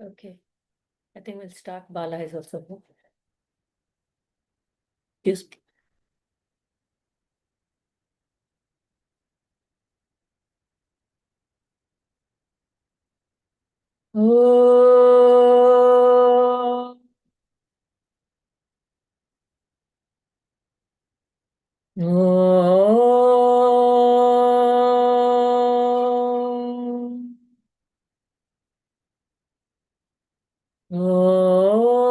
Okay. I think we'll start. Bala is also here. Yes. Oh. Oh. Oh.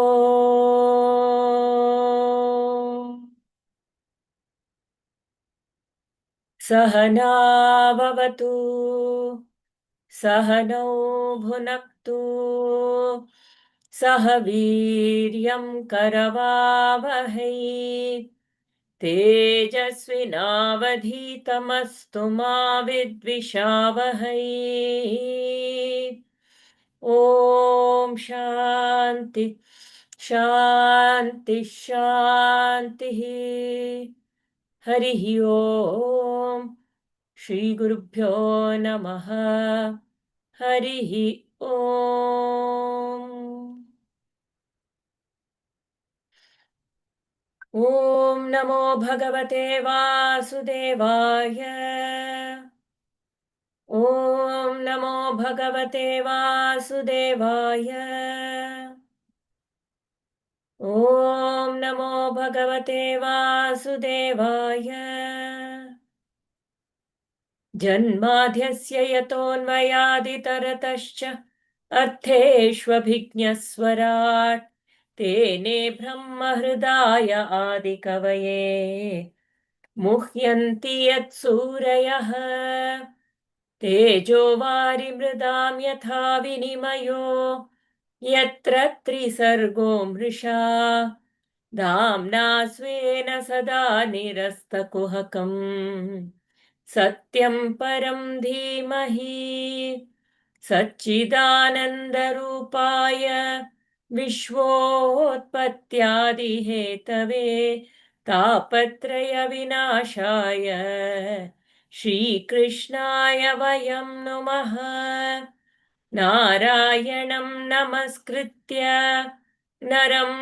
Sahana bhavatu. Sahano bhunaktu. Sahaviryam karavavahai. तेजस्विनावधीतमस्तु मा विद्विषावहै ॐ शान्ति शान्ति शान्तिः हरिः ॐ श्रीगुरुभ्यो नमः हरिः ॐ ॐ नमो भगवते वासुदेवाय ॐ नमो भगवते वासुदेवाय ॐ नमो भगवते वासुदेवाय जन्माद्यस्य यतोऽन्वयादितरतश्च अर्थेष्वभिज्ञस्वराट् तेने ब्रह्महृदाय आदिकवये मुह्यन्ति यत्सूरयः तेजो वारिमृदां यथा विनिमयो यत्र त्रिसर्गो मृषा धाम्ना स्वेन सदा निरस्तकुहकम् सत्यं परं धीमहि सच्चिदानन्दरूपाय विश्वोत्पत्त्यादिहेतवे तापत्रयविनाशाय श्रीकृष्णाय वयं नुमः नारायणं नमस्कृत्य नरं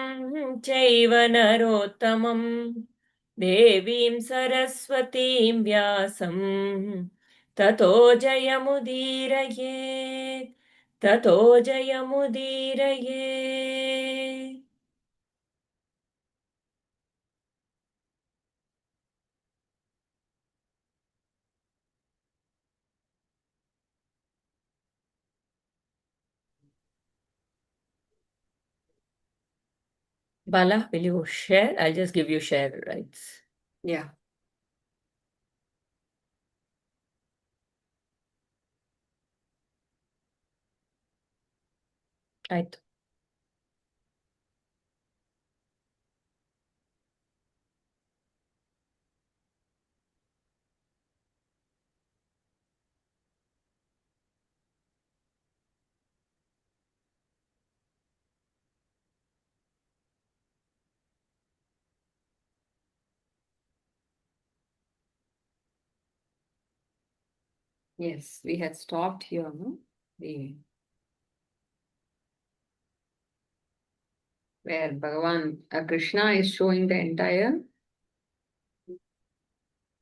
चैव नरोत्तमं देवीं सरस्वतीं व्यासं ततो जयमुदीरयेत् ततो जयमुदीरयेत् Bala, will you share? I'll just give you share rights. Yeah. ಆಯ್ತು. Yes, we had stopped here, no? Where Bhagavan Krishna is showing the entire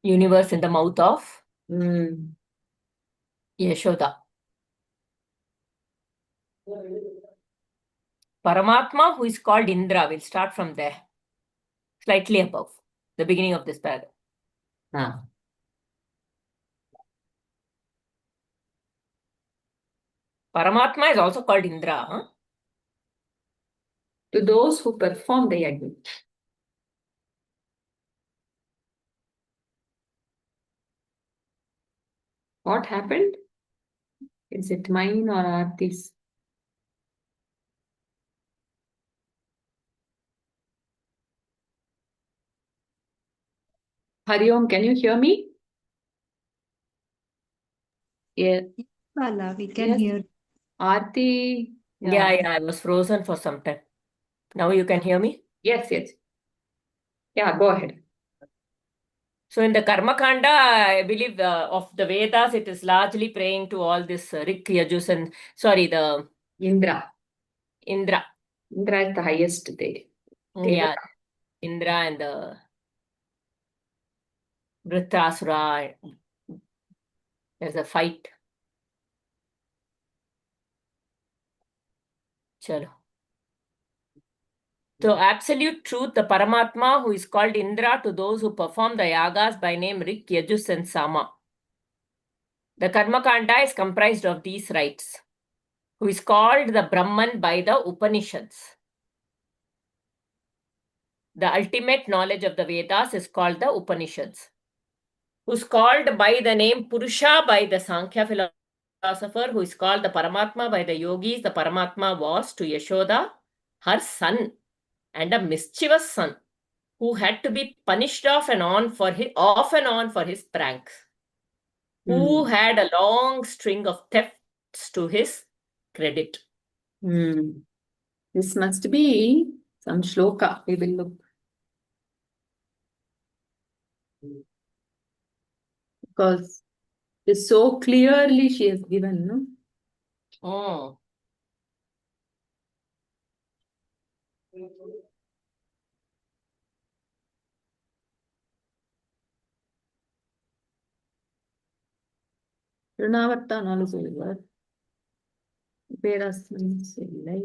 Universe in the mouth of mm, Yashoda. Paramatma, who is called Indra, will start from there, slightly above the beginning of this paragraph. Paramatma is also called Indra. Huh? to those who perform the yajna. What happened? Is it mine or Aarti's? Hari Om, can you hear me? Yeah. Bala, we can Yes. hear. Aarti. Yeah, I was frozen for some time. Now you can hear me? Yes, yes. Yeah, go ahead. So in the Karma Kanda, I believe of the Vedas, it is largely praying to all this Rik, Yajus, and the Indra. Indra. Indra is the highest there. Yeah, Indra and the Vritrasura. There's a fight. Chalo. So, absolute truth, the Paramatma, who is called Indra to those who perform the yagas by name Rik, Yajus, and Sama. The Karmakanda is comprised of these rites, who is called the Brahman by the Upanishads. The ultimate knowledge of the Vedas is called the Upanishads, who is called by the name Purusha by the Sankhya philosopher, who is called the Paramatma by the yogis. The Paramatma was to Yashoda, her son, and a mischievous son, who had to be punished off and on for his pranks, who had a long string of thefts to his credit. This must be some shloka. We will look. Because it's so clearly she has given, no? Oh. Runavartanalu சொல்லுவார். பேராசிரியர் இல்லை.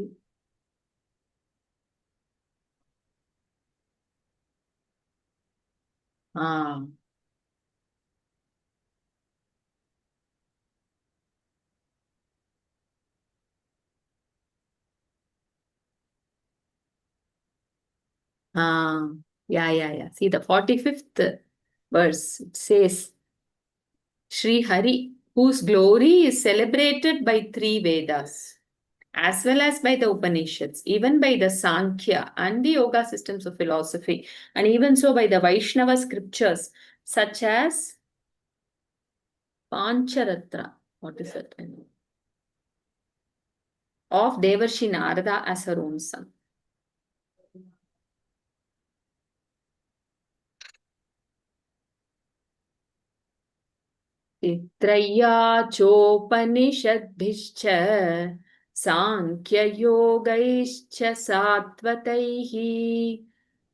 Yeah. See the 45th verse. It says, Sri Hari, whose glory is celebrated by 3 Vedas, as well as by the Upanishads, even by the Sankhya and the Yoga systems of philosophy, and even so by the Vaishnava scriptures, such as Pancharatra. What is that? Of Devarshi Narada as her own son. Titraya chopanishadbhischa Sankhya yogaischa satvataihi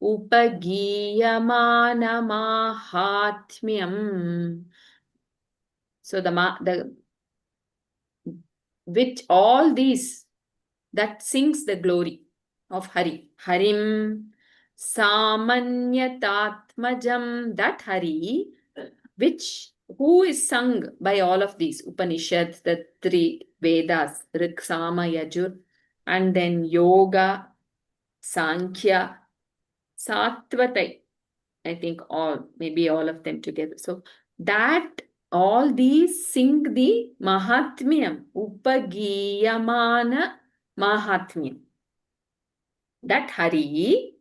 upagiyamana mahatmyam. So the which all these that sings the glory of Hari. Harim samanyatatmajam, that Hari who is sung by all of these Upanishads, the 3 Vedas, Rik, Sama, Yajur, and then Yoga, Sankhya, Sattvatai. I think maybe all of them together. So that all these sing the Mahatmyam, Upagiyamana Mahatmyam. That Hari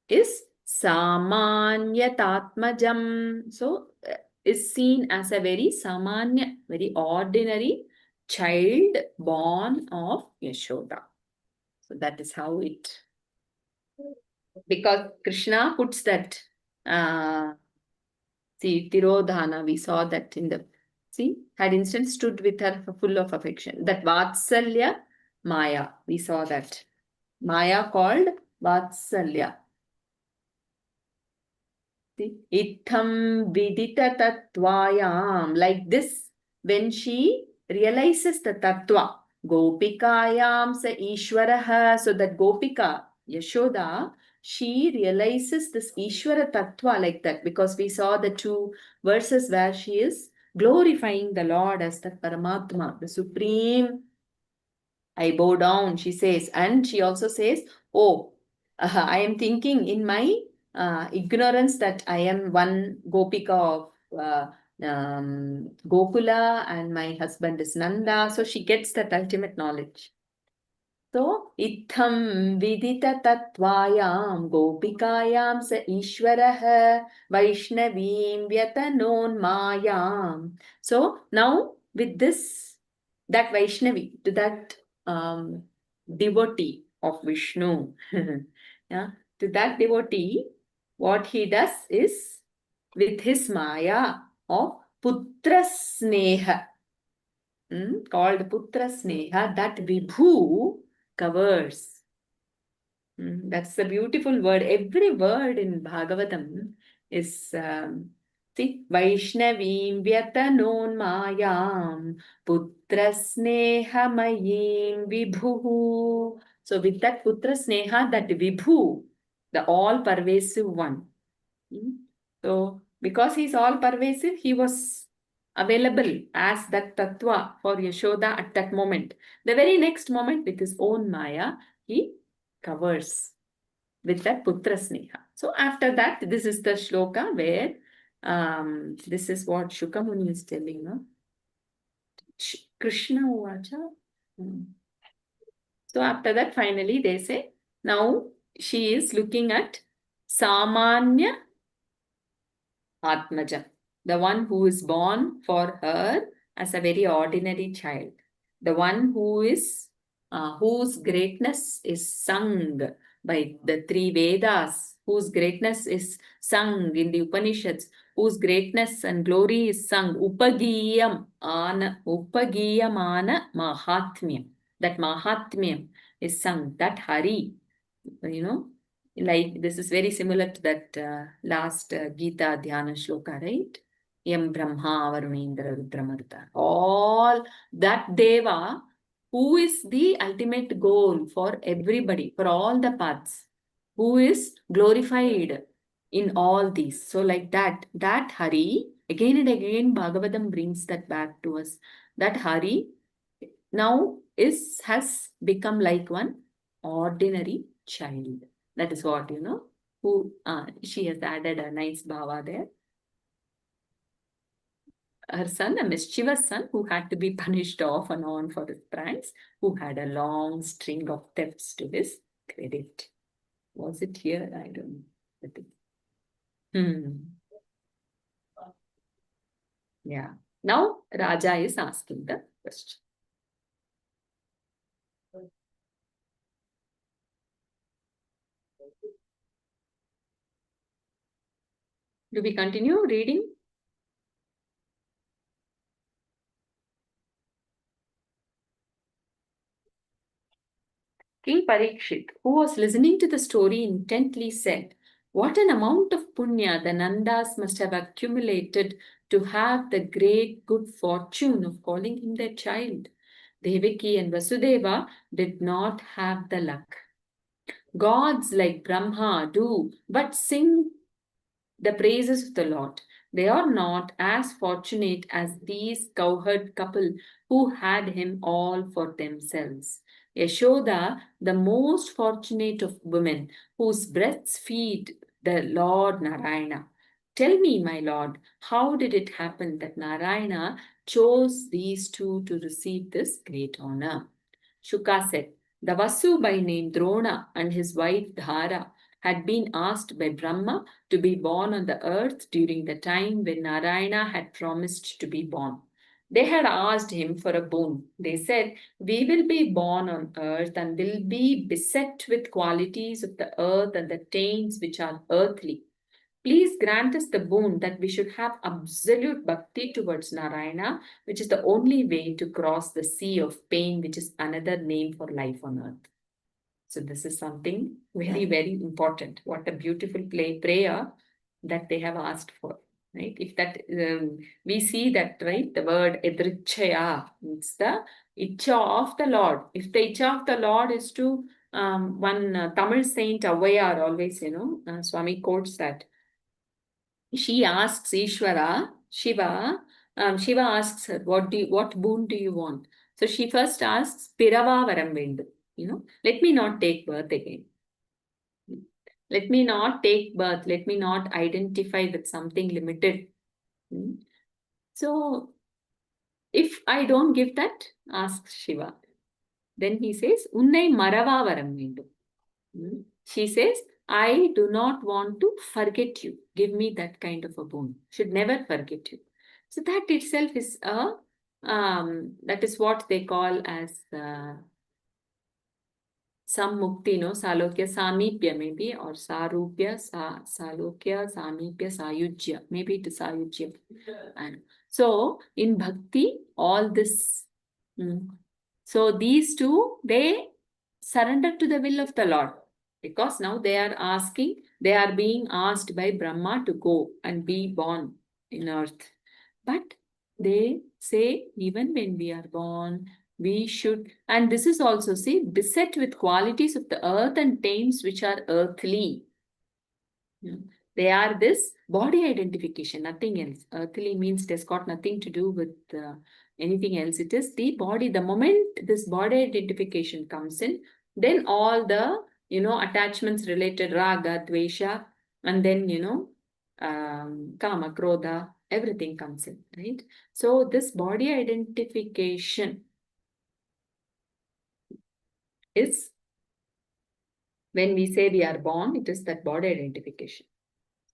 is Samanyatatmajam. So is seen as a very Samanya, very ordinary child born of Yashoda. So that is how it, because Krishna puts that see, Tirodhana, we saw that in the, had instant stood with her full of affection. That Vatsalya Maya, we saw that. Maya called Vatsalya. Itham vidita tattvayam. Like this, when she realizes the tattva, Gopikayam sa Ishwaraha. So that Gopika, Yashoda, she realizes this Ishwara tattva like that, because we saw the 2 verses where she is glorifying the Lord as the Paramatma, the Supreme. I bow down, she says. And she also says, I am thinking in my ignorance that I am one Gopika of Gokula and my husband is Nanda. So she gets that ultimate knowledge. So, Itham vidita tattvayam Gopikayam sa Ishwaraha Vaishnavim vyatanon mayam. So now with this, that Vaishnavi, to that devotee of Vishnu, yeah, to that devotee, what he does is, with his Maya of Putra Sneha, called Putra Sneha, that Vibhu covers. That's the beautiful word. Every word in Bhagavatam is, see, Vaishnavim Vyatanon Mayam Putra Sneha Mayim Vibhu. So with that Putra Sneha, that Vibhu, the all-pervasive one. So because he's all-pervasive, he was available as that Tattva for Yashoda at that moment. The very next moment, with his own Maya, he covers with that Putra Sneha. So after that, this is the shloka where this is what Shukamuni is telling. No? Krishna Uvacha. So after that, finally they say, now she is looking at Samanya Atmaja, the one who is born for her as a very ordinary child, the one who is whose greatness is sung by the three Vedas, whose greatness is sung in the Upanishads, whose greatness and glory is sung Upagiyamana Mahatmyam. That Mahatmyam is sung, that Hari, like this is very similar to that last Gita Dhyana shloka, right? Yam Brahma Varunendra Rudramarta. All that Deva, who is the ultimate goal for everybody, for all the paths, who is glorified in all these. So like that Hari, again and again Bhagavatam brings that back to us. That Hari now has become like one ordinary child. That is what, who she has added a nice bhava there. Her son, a mischievous son who had to be punished off and on for his pranks, who had a long string of thefts to his credit. Was it here? I don't know. Yeah. Now Raja is asking the question. Do we continue reading? King Parikshit, who was listening to the story intently, said, "What an amount of punya the Nandas must have accumulated to have the great good fortune of calling him their child. Devaki and Vasudeva did not have the luck. Gods like Brahma do but sing the praises of the Lord. They are not as fortunate as these cowherd couple who had him all for themselves. Yashoda, the most fortunate of women, whose breasts feed the Lord Narayana. Tell me, my Lord, how did it happen that Narayana chose these two to receive this great honor?" Shuka said, "The Vasu by name Drona and his wife Dhara had been asked by Brahma to be born on the earth during the time when Narayana had promised to be born. They had asked him for a boon. They said, 'We will be born on earth and will be beset with qualities of the earth and the taints which are earthly. Please grant us the boon that we should have absolute bhakti towards Narayana, which is the only way to cross the sea of pain, which is another name for life on earth.'" So this is something very, very important. What a beautiful prayer that they have asked for, right? If that, we see that, right? The word edrichaya, it's the icha of the Lord. If the icha of the Lord is to, one Tamil saint, Avayar, always, Swami quotes that. She asks Ishvara, Shiva, Shiva asks her, what boon do you want? So she first asks, Pirava varam vendu. Let me not take birth again. Let me not take birth. Let me not identify with something limited. So, if I don't give that, asks Shiva. Then he says, Unnai marava varam vendu. She says, I do not want to forget you. Give me that kind of a boon. Should never forget you. So that itself is that is what they call as some mukti, Salokya Samipya maybe, or Sarupya, Salokya, Samipya, Sayujya. Maybe it is Sayujya. And so in Bhakti, all this. So these two, they surrender to the will of the Lord. Because now they are being asked by Brahma to go and be born in earth. But they say, even when we are born, we should, and this is also, see, beset with qualities of the earth and tames which are earthly. They are this body identification, nothing else. Earthly means it has got nothing to do with anything else. It is the body. The moment this body identification comes in, then all the, attachments related raga, dvesha, and then, kama, krodha, everything comes in, right? So this body identification is, when we say we are born, it is that body identification.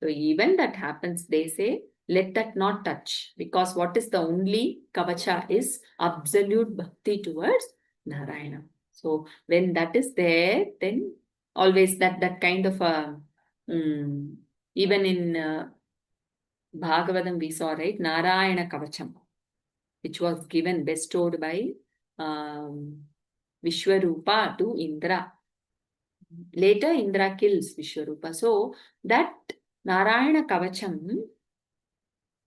So even that happens, they say, let that not touch. Because what is the only kavacha is absolute bhakti towards Narayana. So when that is there, then always that kind of a, even in Bhagavatam we saw, right, Narayana Kavacham, which was given, bestowed by Vishwarupa to Indra. Later, Indra kills Vishwarupa. So that Narayana Kavacham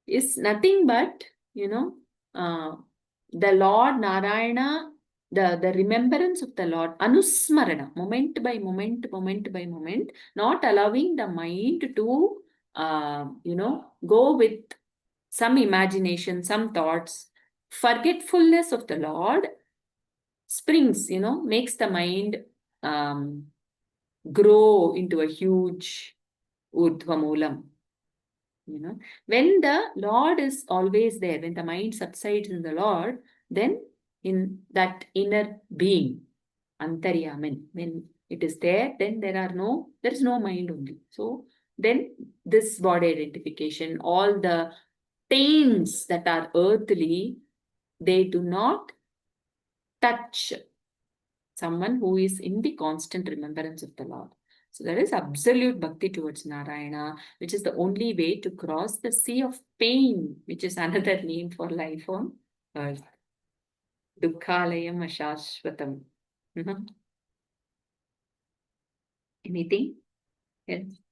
is nothing but, the Lord Narayana, the remembrance of the Lord, Anusmarana, moment by moment, not allowing the mind to, go with some imagination, some thoughts. Forgetfulness of the Lord springs, makes the mind grow into a huge urdhvamulam. When the Lord is always there, when the mind subsides in the Lord, then in that inner being, Antaryaman, when it is there, then there is no mind only. So then this body identification, all the pains that are earthly, they do not touch someone who is in the constant remembrance of the Lord. So there is absolute bhakti towards Narayana, which is the only way to cross the sea of pain, which is another name for life on earth. Dukkhalayam ashashvatam. Anything else?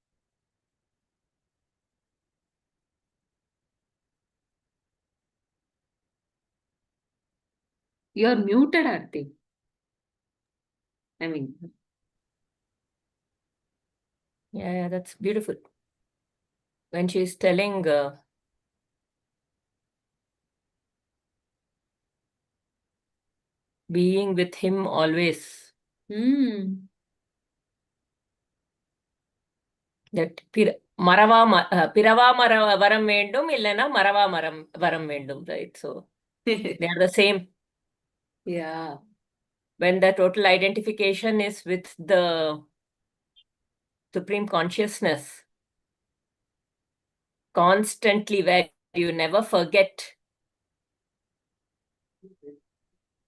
You are muted, Arti. I mean. Yeah, that's beautiful. When she's telling being with him always, that pirava varam vendum illana marava varam vendum, right? So they are the same. Yeah. When the total identification is with the supreme consciousness, constantly, where you never forget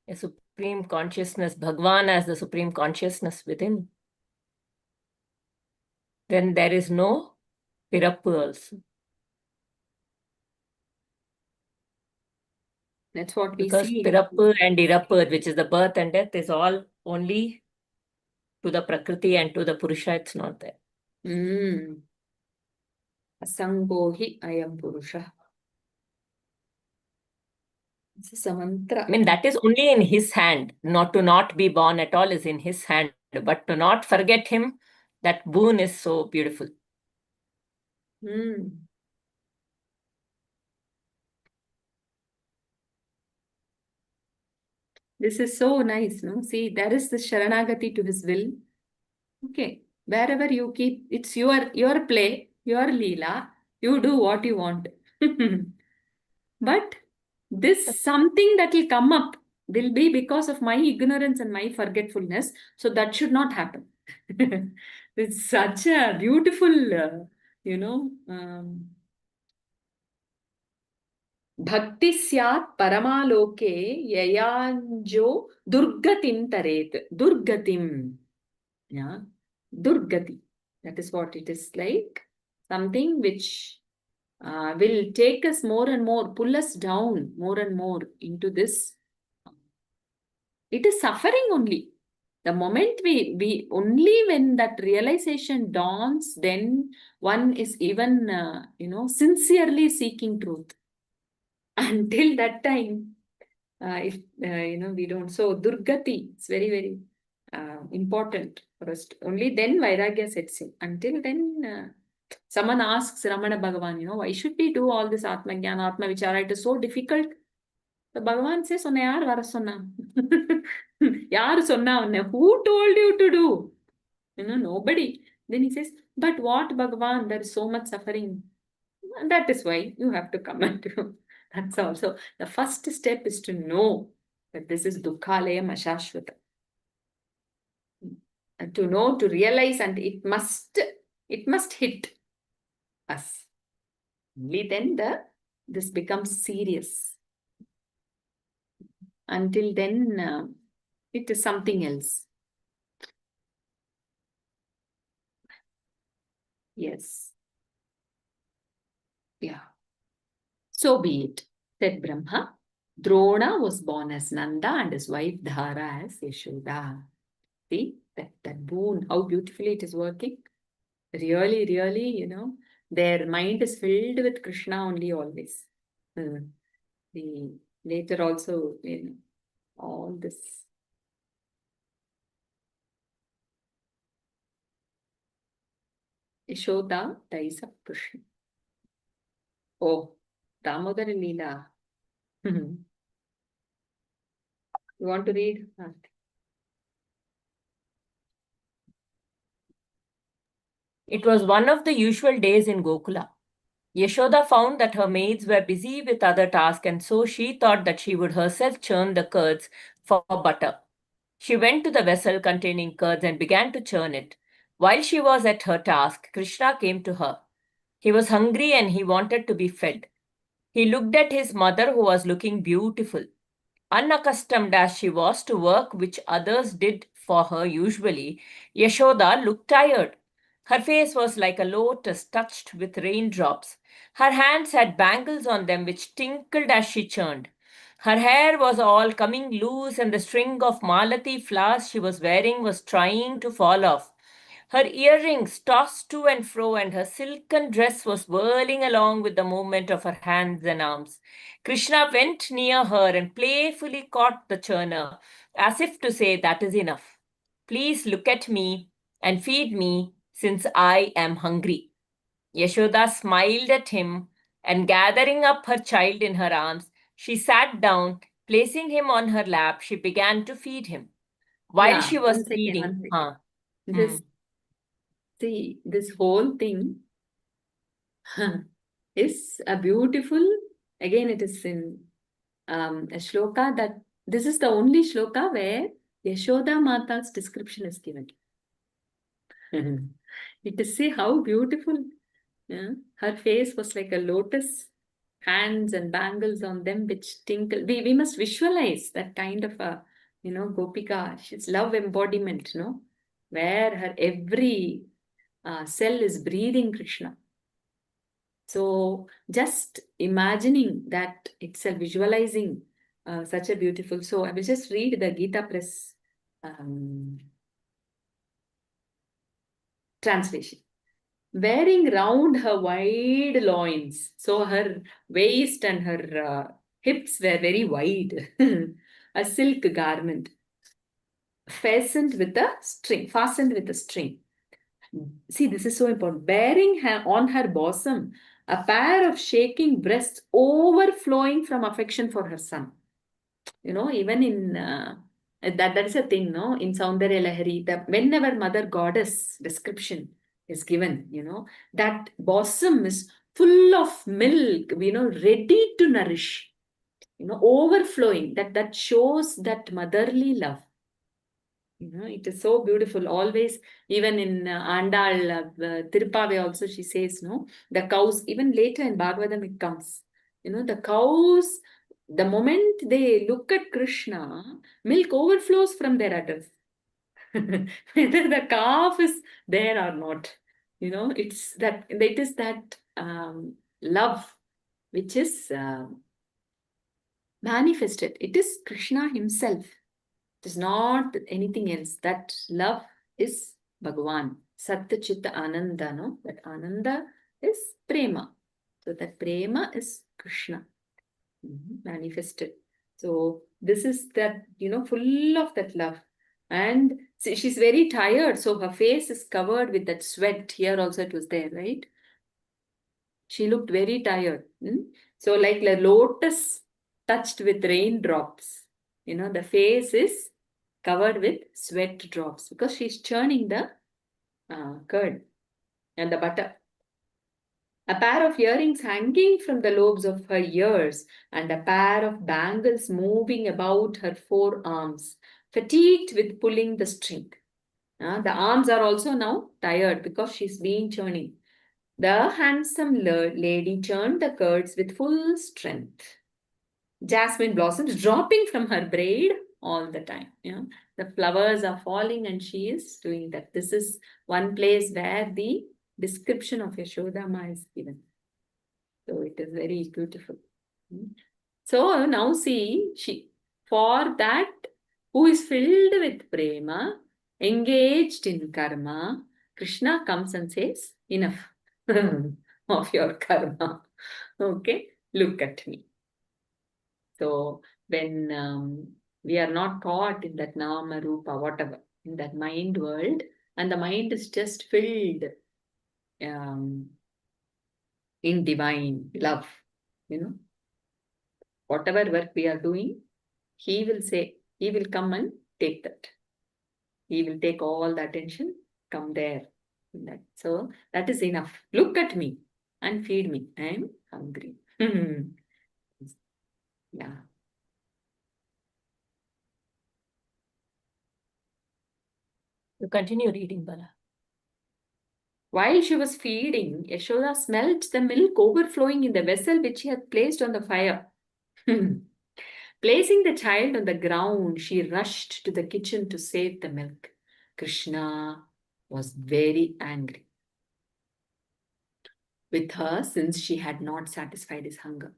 a supreme consciousness, Bhagwan as the supreme consciousness within, then there is no pirappu also. That's what we Because see. pirappu and irappu, which is the birth and death, is all only to the Prakriti and to the Purusha, it's not there. Asangohi ayam Purusha. This is a mantra. I mean, that is only in his hand. Not to not be born at all is in his hand. But to not forget him, that boon is so beautiful. This is so nice, no? See, there is the Sharanagati to his will. Okay. Wherever you keep, it's your play, your Leela. You do what you want. But this something that will come up will be because of my ignorance and my forgetfulness. So that should not happen. It's such a beautiful, Bhakti syat paramaloke yayanjo durgatim taret. Durgatim. Yeah. Durgati. That is what it is like. Something which will take us more and more, pull us down more and more into this. It is suffering only. The moment we only when that realization dawns, then one is even, sincerely seeking truth. Until that time, if we don't. So Durgati, it's very, very important for us. Only then Vairagya sets in. Until then, someone asks Ramana Bhagavan, why should we do all this Atma Jnana, Atma Vichara? It is so difficult. The Bhagavan says, "Unna yaar vara sonna?" Yaar sonna unna? Who told you to do? Nobody. Then he says, "But what, Bhagavan? There is so much suffering." And that is why you have to come and do. That's all. So the first step is to know that this is Dukkhalayam Ashashvata. And to know, to realize, and it must hit us. Only then this becomes serious. Until then, it is something else. Yes. Yeah. So be it, said Brahma. Drona was born as Nanda and his wife Dhara as Yashoda. See that boon, how beautifully it is working. Really, really, their mind is filled with Krishna only always. The later also, all this. Yashoda dies of Krishna. Oh, Damodar Leela. You want to read? It was one of the usual days in Gokula. Yashoda found that her maids were busy with other tasks, and so she thought that she would herself churn the curds for butter. She went to the vessel containing curds and began to churn it. While she was at her task, Krishna came to her. He was hungry and he wanted to be fed. He looked at his mother, who was looking beautiful. Unaccustomed as she was to work which others did for her usually, Yashoda looked tired. Her face was like a lotus touched with raindrops. Her hands had bangles on them which tinkled as she churned. Her hair was all coming loose, and the string of malati flowers she was wearing was trying to fall off. Her earrings tossed to and fro, and her silken dress was whirling along with the movement of her hands and arms. Krishna went near her and playfully caught the churner, as if to say, "That is enough. Please look at me and feed me, since I am hungry." Yashoda smiled at him, and gathering up her child in her arms, she sat down. Placing him on her lap, she began to feed him. While Yeah, she was one feeding, second. This whole thing is a beautiful, again, it is in a shloka that this is the only shloka where Yashoda Mata's description is given. It is, see how beautiful. Yeah? Her face was like a lotus, hands and bangles on them which tinkle. We must visualize that kind of a, Gopika. She's love embodiment, where her every cell is breathing Krishna. So just imagining that itself, visualizing such a beautiful. So I will just read the Gita Press translation. Wearing round her wide loins, so her waist and her hips were very wide, a silk garment fastened with a string. See, this is so important. Bearing her on her bosom a pair of shaking breasts overflowing from affection for her son. Even in that is a thing, no? In Saundarya Lahari, whenever Mother Goddess description is given, that bosom is full of milk, ready to nourish, overflowing. That shows that motherly love. It is so beautiful. Always, even in Andal, Tirupave also, she says, no, the cows, even later in Bhagavatam it comes, the cows, the moment they look at Krishna, milk overflows from their udders. Whether the calf is there or not, it is that love which is manifested. It is Krishna himself. It is not anything else. That love is Bhagavan. Satya Chitta Ananda, no? That Ananda is Prema. So that Prema is Krishna manifested. So this is that, full of that love. And she's very tired. So her face is covered with that sweat. Here also it was there, right? She looked very tired. So like the lotus touched with raindrops, the face is covered with sweat drops because she's churning the curd and the butter. A pair of earrings hanging from the lobes of her ears and a pair of bangles moving about her forearms, fatigued with pulling the string. The arms are also now tired because she's been churning. The handsome lady churned the curds with full strength. Jasmine blossoms dropping from her braid all the time. The flowers are falling and she is doing that. This is one place where the description of Yashodama is given. So it is very beautiful. So now see, for that who is filled with prema, engaged in karma, Krishna comes and says, enough of your karma. Okay, look at me. So when we are not caught in that nama, rupa, whatever, in that mind world, and the mind is just filled in divine love, whatever work we are doing, he will come and take that. He will take all the attention, come there. So that is enough. Look at me and feed me. I am hungry. Yeah. You continue reading, Bala. While she was feeding, Yashoda smelt the milk overflowing in the vessel which she had placed on the fire. Placing the child on the ground, she rushed to the kitchen to save the milk. Krishna was very angry with her since she had not satisfied his hunger.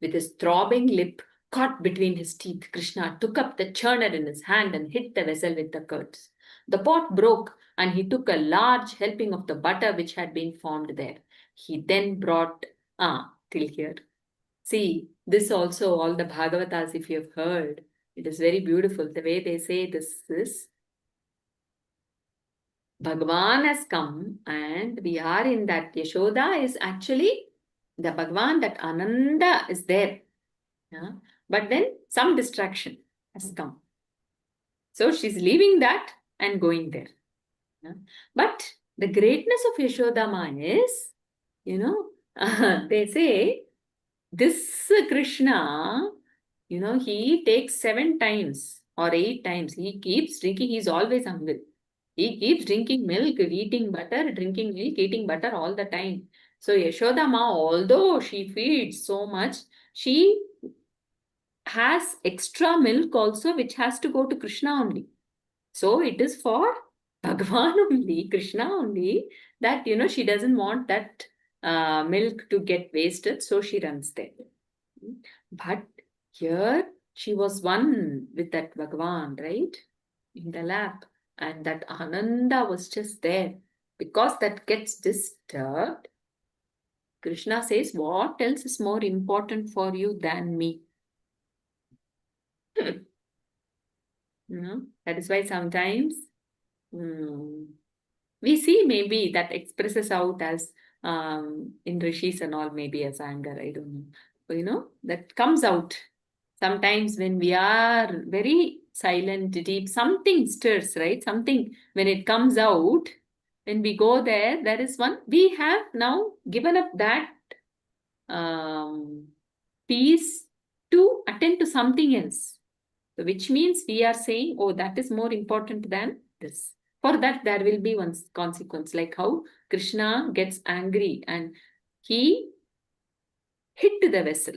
With his throbbing lip caught between his teeth, Krishna took up the churner in his hand and hit the vessel with the curds. The pot broke and he took a large helping of the butter which had been formed there. He then brought, till here. See, this also, all the Bhagavatas, if you have heard, it is very beautiful. The way they say this is, Bhagavan has come and we are in that. Yashoda is actually the Bhagavan, that Ananda is there. Yeah? But then some distraction has come. So she's leaving that and going there. Yeah? But the greatness of Yashodama is, they say, this Krishna, he takes 7 times or 8 times. He keeps drinking. He's always hungry. He keeps drinking milk, eating butter, drinking milk, eating butter all the time. So Yashodama, although she feeds so much, she has extra milk also which has to go to Krishna only. So it is for Bhagavan only, Krishna only, that, she doesn't want that milk to get wasted. So she runs there. But here she was one with that Bhagavan, right? In the lap. And that Ananda was just there. Because that gets disturbed, Krishna says, what else is more important for you than me? That is why sometimes we see maybe that expresses out as in rishis and all, maybe as anger, I don't know. That comes out. Sometimes when we are very silent, deep, something stirs, right? Something, when it comes out, when we go there, there is one, we have now given up that peace to attend to something else. So which means we are saying, oh, that is more important than this. For that, there will be one consequence, like how Krishna gets angry and he hit the vessel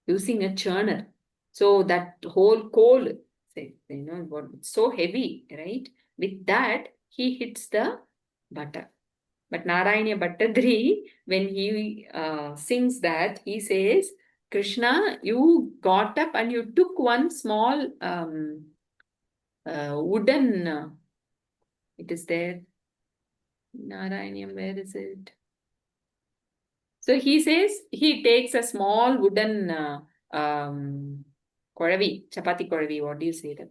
using a churner. So that whole coal, it's so heavy, right? With that, he hits the butter. But Narayana Bhattadri, when he sings that, he says, Krishna, you got up and you took one small wooden, it is there. Narayanyam, where is it? So he says he takes a small wooden koravi, chapati koravi. What do you say that?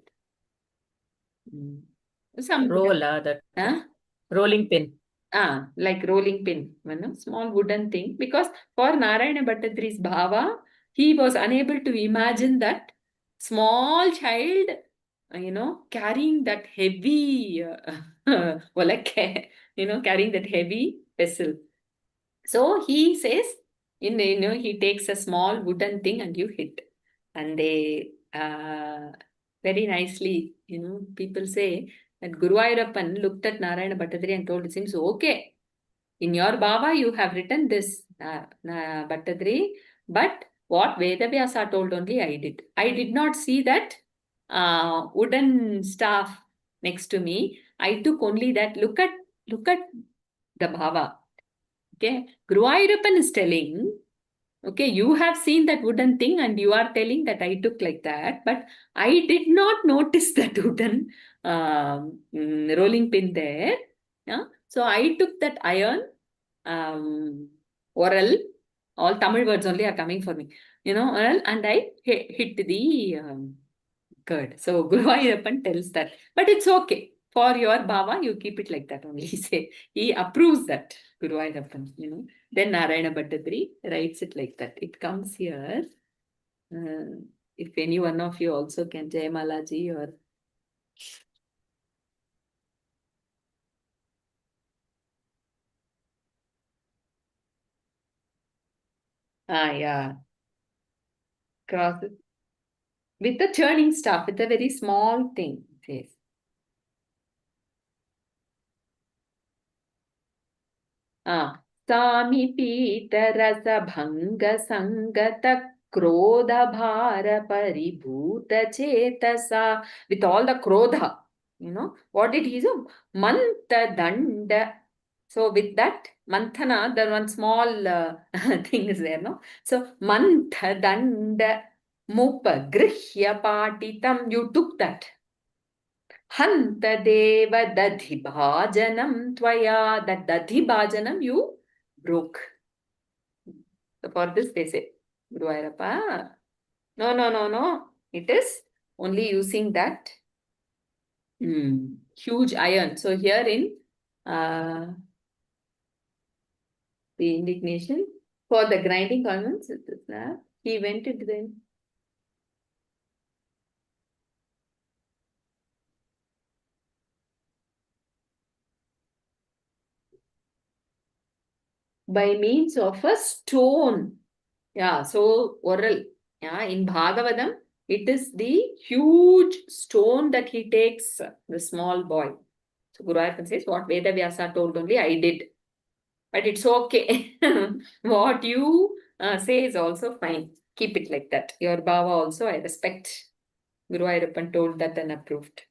Some Roll, that huh? rolling pin. Like rolling pin, small wooden thing. Because for Narayana Bhattadri's bhava, he was unable to imagine that small child, carrying that heavy, carrying that heavy vessel. So he says, he takes a small wooden thing and you hit. And they very nicely, people say that Guru Ayurappan looked at Narayana Bhattadri and told, it seems okay. In your bhava, you have written this, Bhattadri, but what Vedavyasa told only I did. I did not see that wooden staff next to me. I took only that. Look at the bhava. Okay, Guru Ayurappan is telling, okay, you have seen that wooden thing and you are telling that I took like that, but I did not notice that wooden rolling pin there. Yeah? So I took that iron, oral, all Tamil words only are coming for me, oral, and I hit the curd. So Guru Ayurappan tells that, but it's okay. For your bhava, you keep it like that only. He approves that, Guru Ayurappan, Then Narayana Bhattadri writes it like that. It comes here. If any one of you also can, Jayamalaji or... yeah. Cross it. With the churning stuff, with a very small thing, it says. Samipita krodha bhara paribhuta chetasa. With all the krodha, what did he do? Manta danda. So with that, manthana, the one small thing is there, no? So mantha danda mupa grihya patitam. You took that. Hanta deva dadhibhajanam tvaya. That dadhibhajanam you broke. So for this they say, Guru Ayurappa, no. It is only using that huge iron. So here in the indignation for the grinding garments, he went into the... by means of a stone. Yeah, so oral. Yeah, in Bhagavatam, it is the huge stone that he takes, the small boy. So Guru Ayappan says, what Vedavyasa told only I did. But it's okay. What you say is also fine. Keep it like that. Your bhava also I respect. Guru Ayappan told that and approved.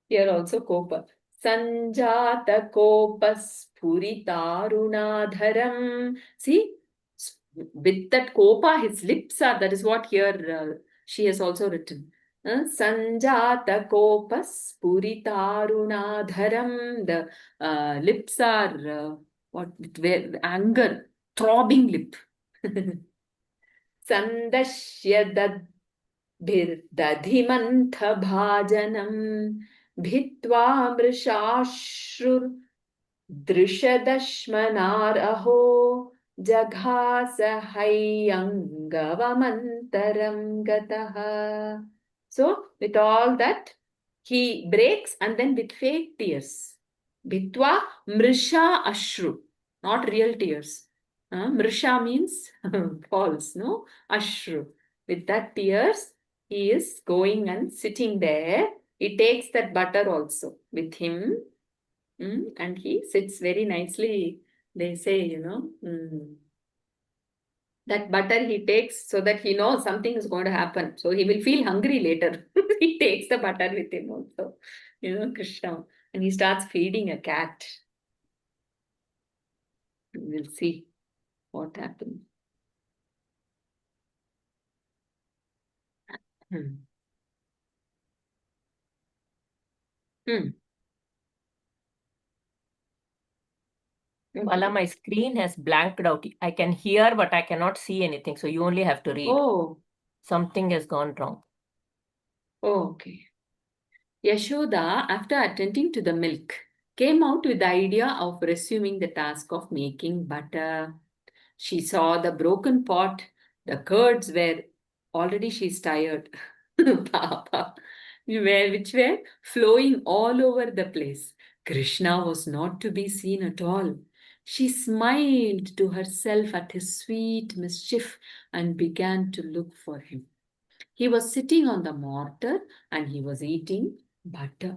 Here also Kopa. Sanjata Kopas Puritarunadharam. See, with that Kopa, his lips are, that is what here she has also written. Sanjata Kopas Puritarunadharam. The lips are, anger, throbbing lip. Sandashya Dadhimantha भित्वा मृषाश्रुर् दृशदश्मनार अहो जघास हैयङ्गवमन्तरं गतः. So with all that, he breaks and then with fake tears. Bhitva mrisha ashru, not real tears. Mrisha means false, no? Ashru. With that tears, he is going and sitting there. He takes that butter also with him, and he sits very nicely. They say, that butter he takes so that he knows something is going to happen. So he will feel hungry later. He takes the butter with him also, Krishna. And he starts feeding a cat. We'll see what happens. Hmm. Hmm. Bala, my screen has blanked out. I can hear, but I cannot see anything. So you only have to read. Oh, Something has gone wrong. okay. Yashoda, after attending to the milk, came out with the idea of resuming the task of making butter. She saw the broken pot, the curds were already she's tired, Papa, which were flowing all over the place. Krishna was not to be seen at all. She smiled to herself at his sweet mischief and began to look for him. He was sitting on the mortar and he was eating butter.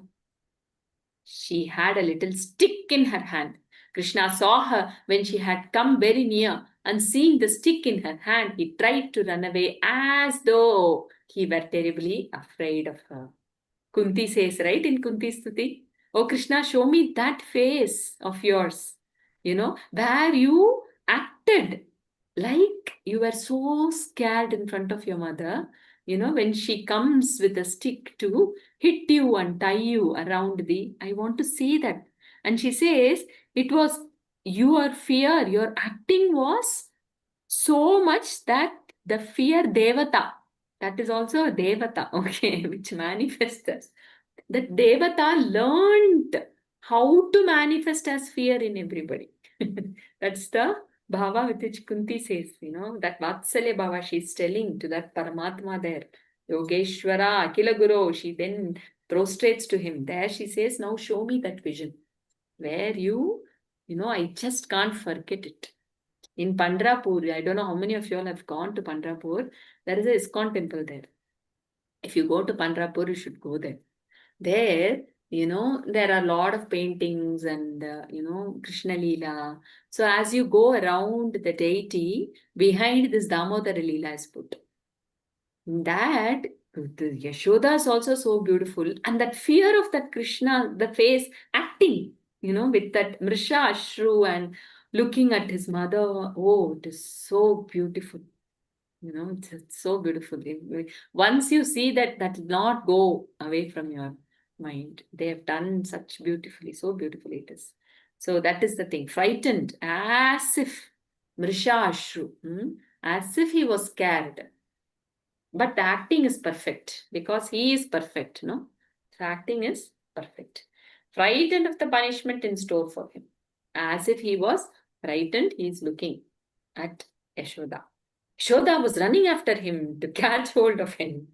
She had a little stick in her hand. Krishna saw her when she had come very near, and seeing the stick in her hand, he tried to run away as though he were terribly afraid of her. Kunti says, right, in Kunti Stuti, "Oh Krishna, show me that face of yours, where you acted like you were so scared in front of your mother, when she comes with a stick to hit you and tie you around the, I want to see that." And she says, it was your fear, your acting was so much that the fear devata, that is also a devata, okay, which manifests that devata learned how to manifest as fear in everybody. That's the bhava with which Kunti says, that Vatsalya bhava she's telling to that Paramatma there. Yogeshwara, Akila Guru, she then prostrates to him. There she says, now show me that vision where I just can't forget it. In Pandrapur, I don't know how many of you all have gone to Pandrapur. There is a ISKCON temple there. If you go to Pandrapur, you should go there. There, there are a lot of paintings and, Krishna Leela. So as you go around the deity, behind this Damodara Leela is put. That, the Yashoda is also so beautiful. And that fear of that Krishna, the face acting, with that Mrisha Ashru and looking at his mother. Oh, it is so beautiful. It's so beautiful. Once you see that, that will not go away from your mind. They have done such beautifully, so beautifully it is. So that is the thing. Frightened, as if Mrisha Ashru, as if he was scared. But the acting is perfect because he is perfect, no? So acting is perfect. Frightened of the punishment in store for him. As if he was frightened, he is looking at Yashoda. Yashoda was running after him to catch hold of him.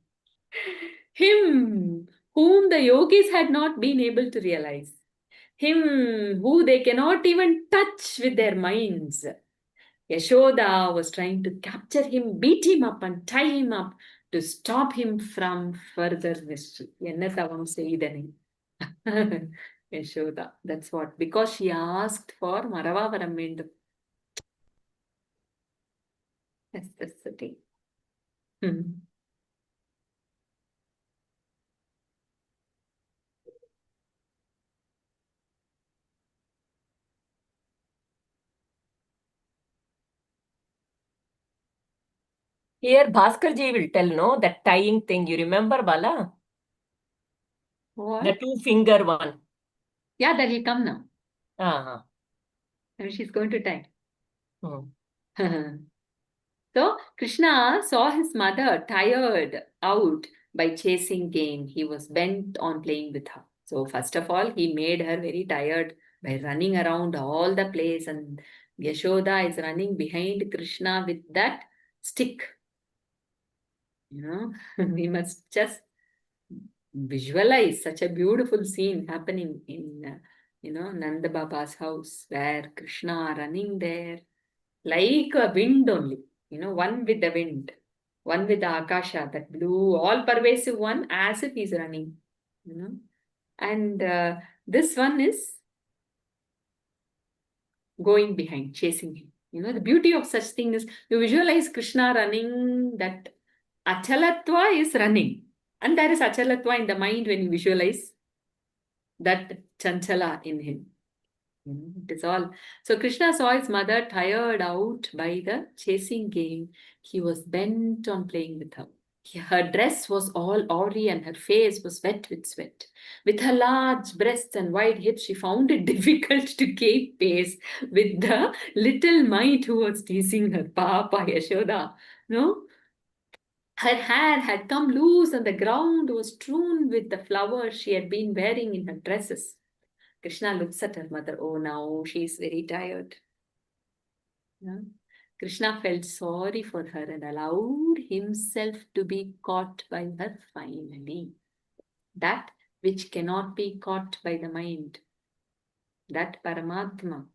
Him whom the yogis had not been able to realize. Him who they cannot even touch with their minds. Yashoda was trying to capture him, beat him up and tie him up to stop him from further mischief. என்ன தவம் செய்தனை? Yashoda, that's what. Because she asked for Maravaram வேண்டும். That's the thing. Here, Bhaskarji will tell, no, that tying thing. You remember, Bala? What? The two-finger one. Yeah, that will come now. Uh-huh. And she's going to tie. Hmm. So Krishna saw his mother tired out by chasing game. He was bent on playing with her. So first of all, he made her very tired by running around all the place, and Yashoda is running behind Krishna with that stick. We must just visualize such a beautiful scene happening in, Nanda Baba's house where Krishna running there like a wind only, one with the wind, one with the Akasha, that blue, all pervasive one, as if he's running, And this one is going behind, chasing him. The beauty of such thing is you visualize Krishna running, that Achalatva is running. And there is Achalatva in the mind when you visualize that Chanchala in him. It is all. So Krishna saw his mother tired out by the chasing game. He was bent on playing with her. Her dress was all awry and her face was wet with sweat. With her large breasts and wide hips, she found it difficult to keep pace with the little mite who was teasing her Papa Yashoda. No? Her hair had come loose and the ground was strewn with the flowers she had been wearing in her dresses. Krishna looks at her mother. Oh, now she is very tired. Yeah. Krishna felt sorry for her and allowed himself to be caught by her finally. That which cannot be caught by the mind, that Paramatma,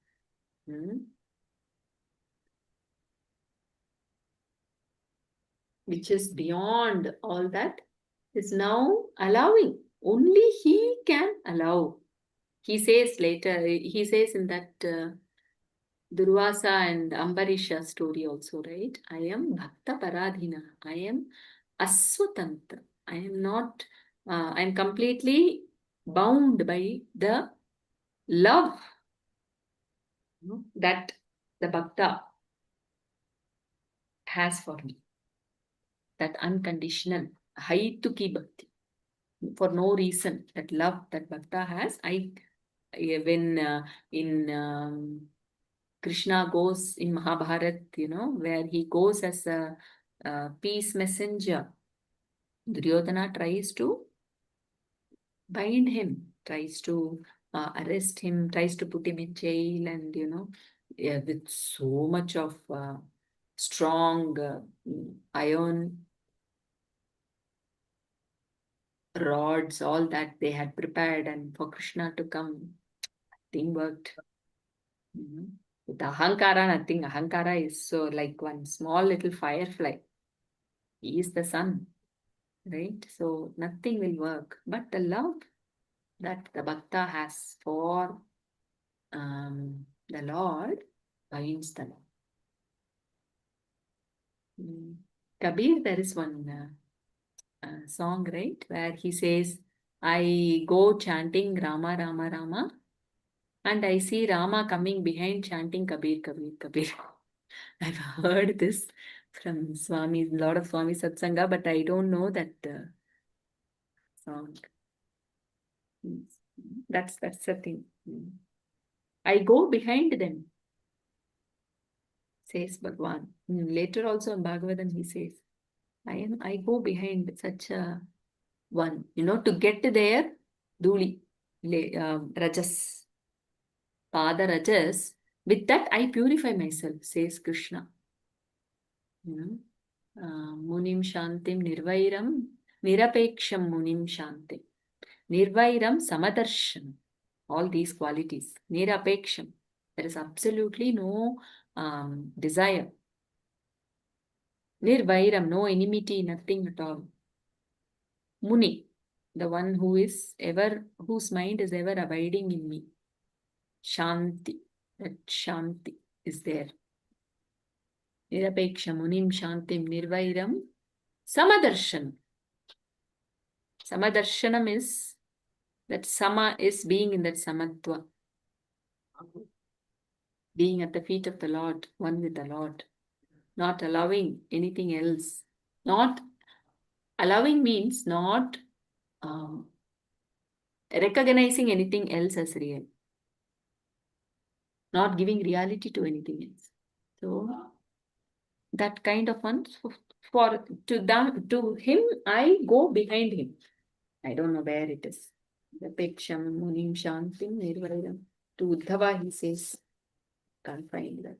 which is beyond all that, is now allowing. Only he can allow. He says later, he says in that Durvasa and Ambarisha story also, right? I am Bhakta Paradhina. I am Aswatantra. I am not, I am completely bound by the love that the Bhakta has for me. That unconditional, Haituki Bhakti. For no reason, that love that Bhakta has, when in Krishna goes in Mahabharat, where he goes as a peace messenger, Duryodhana tries to bind him, tries to arrest him, tries to put him in jail, and with so much of strong iron rods, all that they had prepared, and for Krishna to come, thing worked. With Ahankara, nothing. Ahankara is so like one small little firefly. He is the sun, right? So nothing will work. But the love that the Bhakta has for the Lord binds the love. Kabir, there is one song, right, where he says, I go chanting Rama, Rama, Rama, and I see Rama coming behind chanting Kabir, Kabir, Kabir. I've heard this from Swami, a lot of Swami Satsanga, but I don't know that song. That's the thing. I go behind them, says Bhagwan. Later also in Bhagavatam he says, I go behind such a one, to get there, Dhuli, Rajas, Pada Rajas, with that I purify myself, says Krishna. Munim Shantim Nirvairam, Nirapeksham Munim Shantim. Nirvairam Samadarsham. All these qualities. Nirapeksham. There is absolutely no desire. Nirvairam, no enmity, nothing at all. Muni, the one whose mind is ever abiding in me. Shanti, that Shanti is there. Nirapeksha Munim Shantim Nirvairam Samadarshana. Samadarshanam is that Sama is being in that Samatva. Being at the feet of the Lord, one with the Lord. Not allowing anything else. Not allowing means not recognizing anything else as real. Not giving reality to anything else. So that kind of one, to him, I go behind him. I don't know where it is. The Peksham Munim Shantim Nirvairam. To Uddhava he says, can't find that.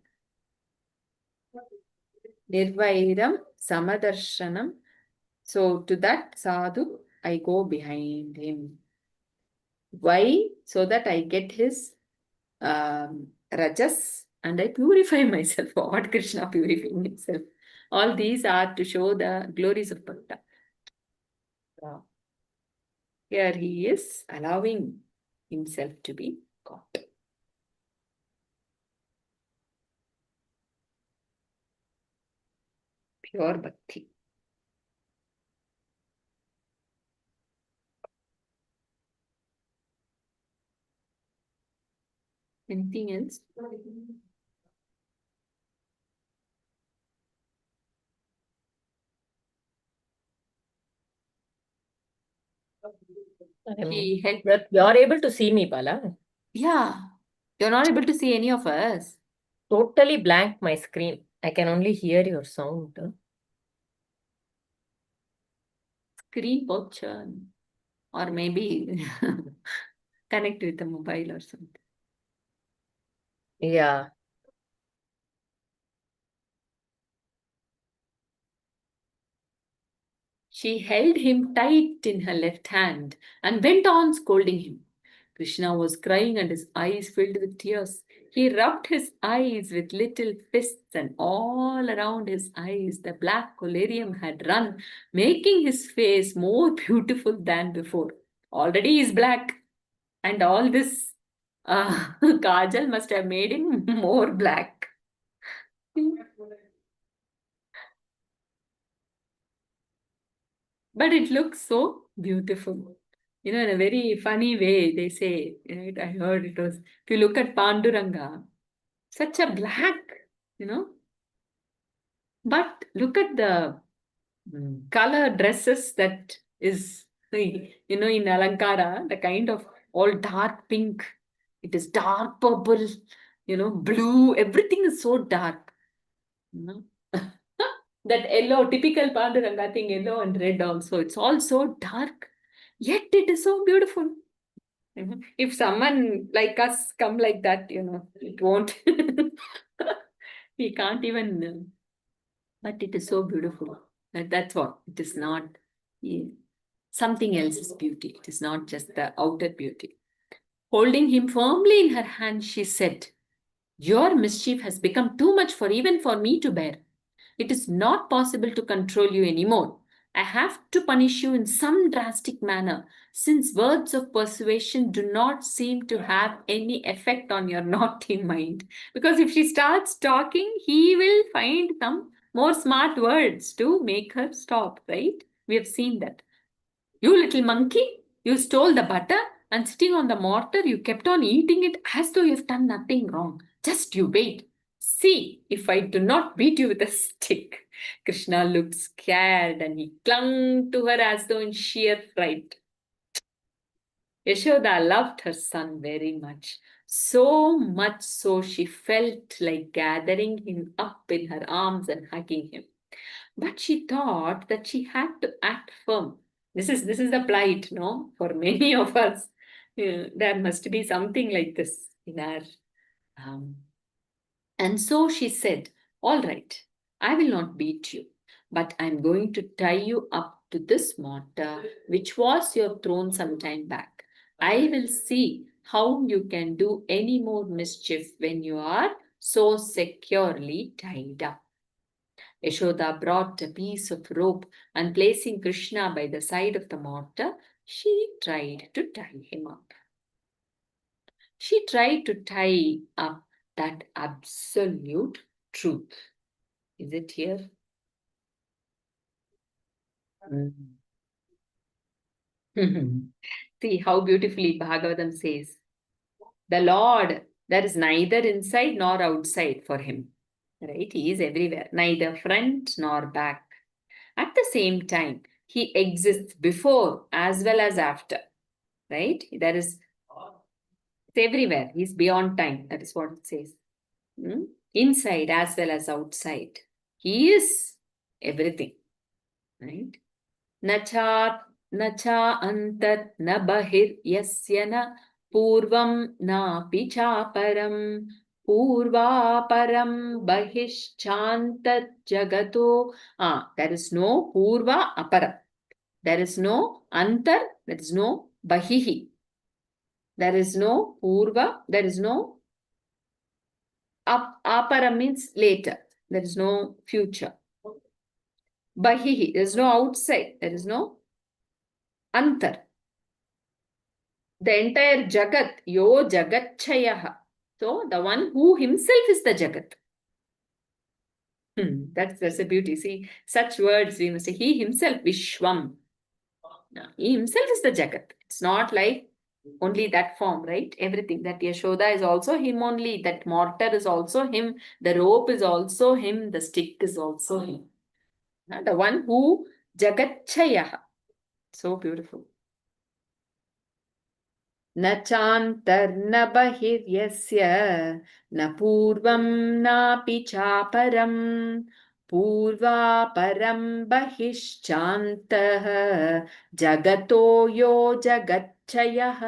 Nirvairam Samadarshanam. So to that sadhu, I go behind him. Why? So that I get his rajas and I purify myself. What Krishna purifying himself? All these are to show the glories of Bhakta. Here he is allowing himself to be caught. Pure bhakti. Anything else? He held. But you're able to see me, Bala. Yeah. You're not able to see any of us. Totally blank my screen. I can only hear your sound. Screen portion. Or maybe connect with the mobile or something. Yeah. She held him tight in her left hand and went on scolding him. Krishna was crying and his eyes filled with tears. He rubbed his eyes with little fists, and all around his eyes the black collyrium had run, making his face more beautiful than before. Already he is black, and all this kajal must have made him more black. But it looks so beautiful. In a very funny way, they say, right? I heard it was, if you look at Panduranga, such a black, you know, but look at the color dresses that is, in Alankara, the kind of all dark pink, it is dark purple, blue, everything is so dark, you know. That yellow, typical Panduranga thing, yellow and red also, it's all so dark, yet it is so beautiful. If someone like us come like that, it won't. We can't even, but it is so beautiful. That's what, it is not something else's beauty. It is not just the outer beauty. Holding him firmly in her hand, she said, "Your mischief has become too much for even for me to bear. It is not possible to control you anymore. I have to punish you in some drastic manner, since words of persuasion do not seem to have any effect on your naughty mind. Because if she starts talking, he will find some more smart words to make her stop, right? We have seen that. You little monkey, you stole the butter and sitting on the mortar, you kept on eating it as though you've done nothing wrong. Just you wait. See if I do not beat you with a stick." Krishna looked scared and he clung to her as though in sheer fright. Yashoda loved her son very much, so much so she felt like gathering him up in her arms and hugging him. But she thought that she had to act firm. This is the plight, no? For many of us, there must be something like this in our. Um, and so she said, "All right, I will not beat you, but I'm going to tie you up to this mortar, which was your throne some time back. I will see how you can do any more mischief when you are so securely tied up." Yashoda brought a piece of rope and placing Krishna by the side of the mortar, she tried to tie him up. She tried to tie up that absolute truth. Is it here? See how beautifully Bhagavatam says, the Lord, there is neither inside nor outside for him. Right? He is everywhere, neither front nor back. At the same time, he exists before as well as after. Right? There is, it's everywhere. He's beyond time. That is what it says. Inside as well as outside. He is everything. Right? Nacha nacha antat na bahir yasya na purvam na pichaparam purvaparam bahischantat jagato. There is no purva aparam. There is no antar. There is no bahihi. There is no purva. There is no aparam means later. There is no future. Bahihi. There is no outside. There is no antar. The entire Jagat, Yo Jagatchayaha. So the one who himself is the Jagat. That's a beauty. See, such words we must say. He himself, Vishwam. He himself is the Jagat. It's not like only that form, right? Everything. That Yashoda is also him only. That mortar is also him. The rope is also him. The stick is also him. The one who Jagatchayaha. So beautiful. न चान्तर्न बहिर्यस्य न पूर्वं नापि चापरं पूर्वापरं बहिश्चान्तः जगतो यो जगच्चयः.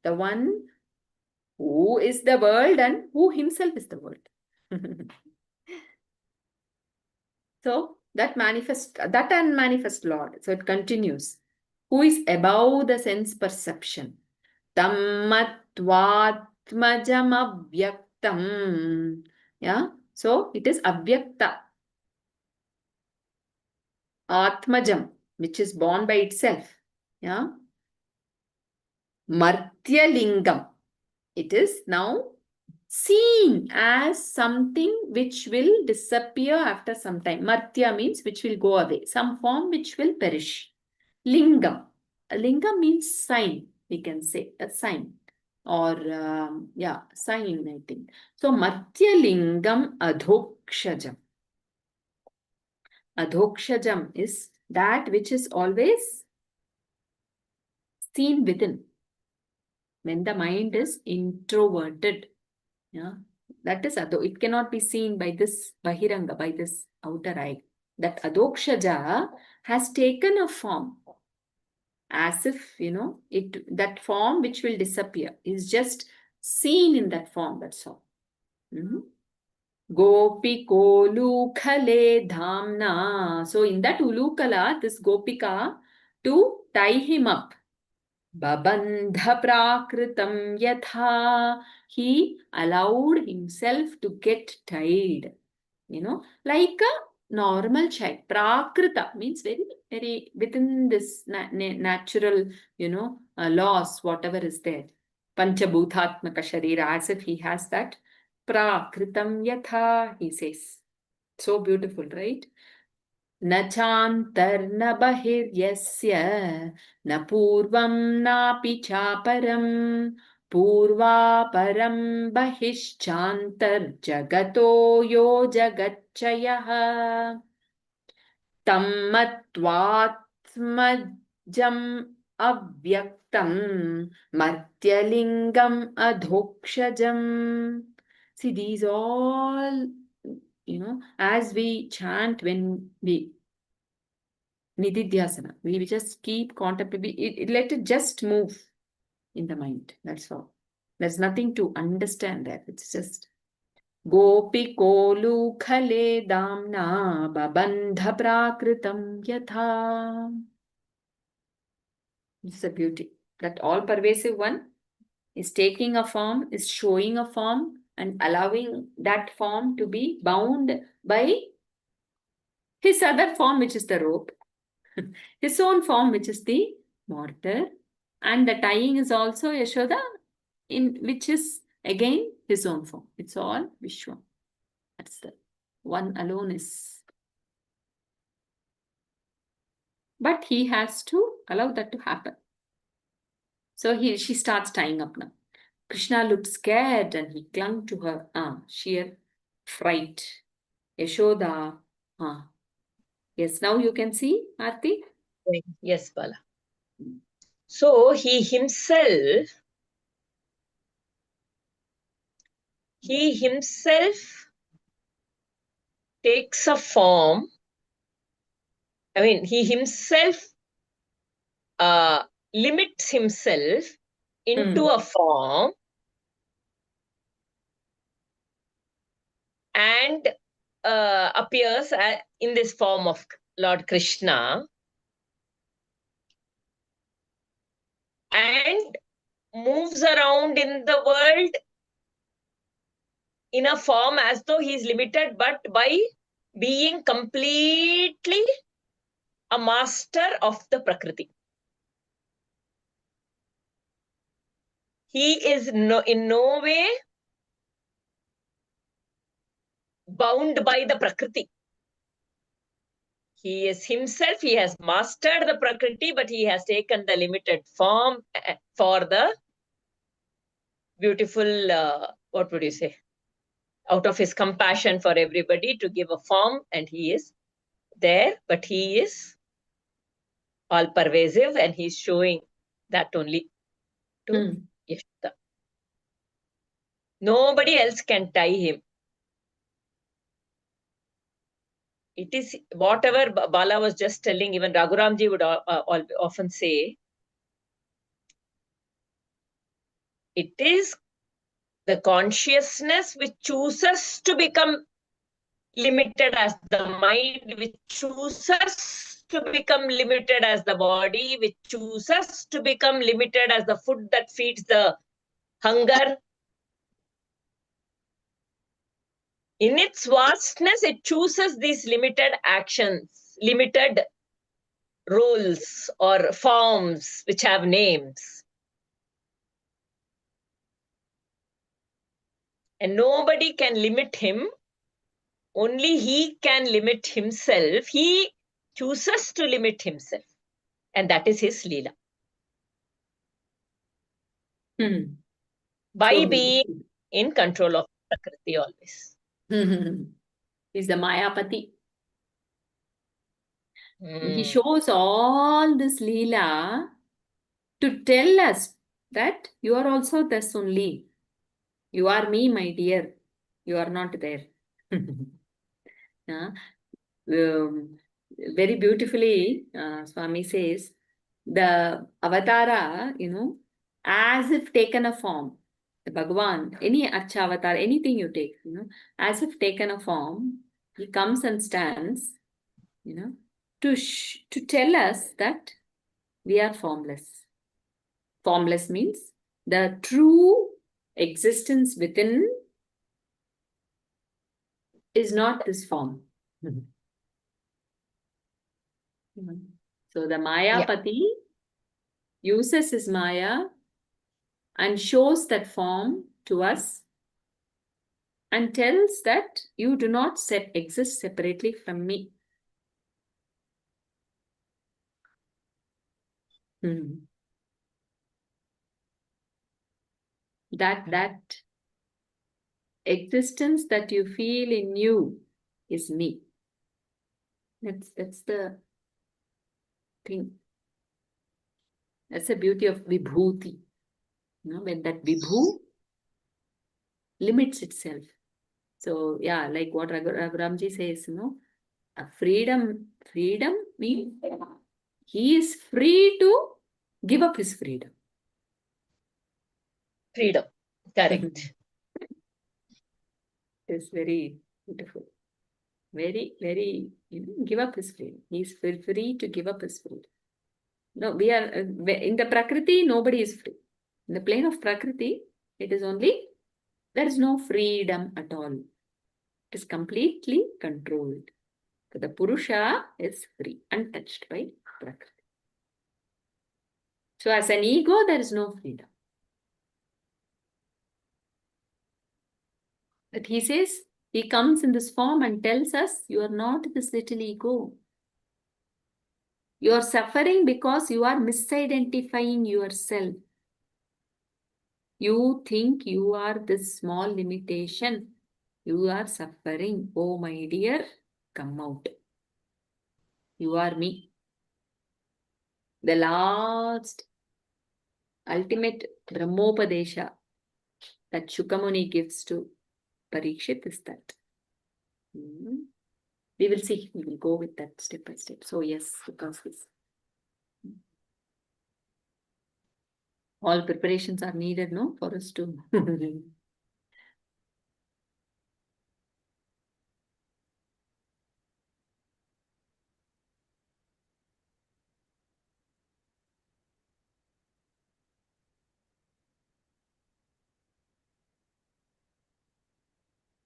The one who is the world and who himself is the world. So that unmanifest Lord. So it continues. Who is above the sense perception? Tammatvatmajam avyaktam. Yeah. So it is avyakta. Atmajam, which is born by itself. Yeah. Martyalingam. It is now seen as something which will disappear after some time. Martya means which will go away, some form which will perish. Lingam. A lingam means sign, we can say, a sign. Or, sign, I think. So, Martya Lingam Adhokshajam. Adhokshajam is that which is always seen within. When the mind is introverted. Yeah, that is Adho. It cannot be seen by this Bahiranga, by this outer eye. That Adhokshaja has taken a form as if, that form which will disappear is just seen in that form, that's all. Gopi Kolukhale Dhamna. So in that Ulukala, this Gopika, to tie him up. Babandha prakritam yatha. He allowed himself to get tied. Like a normal child. Prakrita means very, very within this natural, laws, whatever is there. Panchabhutatmaka sharira, as if he has that. Prakritam yatha, he says. So beautiful, right? न चान्तर्न बहिर्यस्य न पूर्वं नापि चापरं पूर्वापरं बहिश्चान्तर्जगतो यो जगच्चयः तं मत्वात्मजम् अव्यक्तं मर्त्यलिङ्गम् अधोक्षजम्. See, these all, as we chant when we Nididhyasana, we just keep contemplating, let it just move in the mind. That's all. There's nothing to understand there. It's just Gopi Kolu Khale Damna Babandha Prakritam Yatha. It's a beauty. That all pervasive one is taking a form, is showing a form, and allowing that form to be bound by his other form, which is the rope, his own form, which is the mortar, and the tying is also Yashoda, which is again his own form. It's all Vishwa. That's the one alone is. But he has to allow that to happen. So she starts tying up now. Krishna looked scared and he clung to her. Sheer fright. Yashoda. Yes, now you can see, Aarti? Yes, Bala. So he himself takes a form. I mean, he himself limits himself into a form and appears in this form of Lord Krishna and moves around in the world in a form as though he is limited, but by being completely a master of the Prakriti. He is in no way bound by the Prakriti. He is himself, he has mastered the Prakriti, but he has taken the limited form for the beautiful, what would you say? Out of his compassion for everybody to give a form, and he is there, but he is all pervasive and he's showing that only. to Yashoda. Nobody else can tie him. It is whatever Bala was just telling, even Raghuramji would often say, it is the consciousness which chooses to become limited as the mind, which chooses to become limited as the body, which chooses to become limited as the food that feeds the hunger. In its vastness, it chooses these limited actions, limited roles or forms which have names. And nobody can limit him. Only he can limit himself. He chooses to limit himself. And that is his Leela. By So being in control of Prakriti always. He's the Mayapati. He Mm. shows all this Leela to tell us that you are also this only. You are me, my dear. You are not there. Very beautifully, Swami says, the avatara, as if taken a form. The Bhagavan, any Archavatar, anything you take, as if taken a form, he comes and stands, to tell us that we are formless. Formless means the true existence within is not this form. So the Mayapati uses his Maya and shows that form to us and tells that you do not exist separately from me. That existence that you feel in you is me. That's the thing. That's the beauty of Vibhuti. When that Vibhu limits itself. So yeah, like what Raghuramji says, freedom means he is free to give up his freedom. Freedom. Correct. It's very beautiful. Very, very, give up his freedom. He's free to give up his freedom. No, we are, in the Prakriti, nobody is free. In the plane of Prakriti, it is only, there is no freedom at all. It is completely controlled. So the Purusha is free, untouched by Prakriti. So as an ego, there is no freedom. But he says, he comes in this form and tells us, you are not this little ego. You are suffering because you are misidentifying yourself. You think you are this small limitation. You are suffering. Oh, my dear, come out. You are me. The last ultimate Brahmopadesha that Shukamuni gives to Parikshit is that. We will see. We will go with that step by step. So yes, because this. All preparations are needed, no, for us to.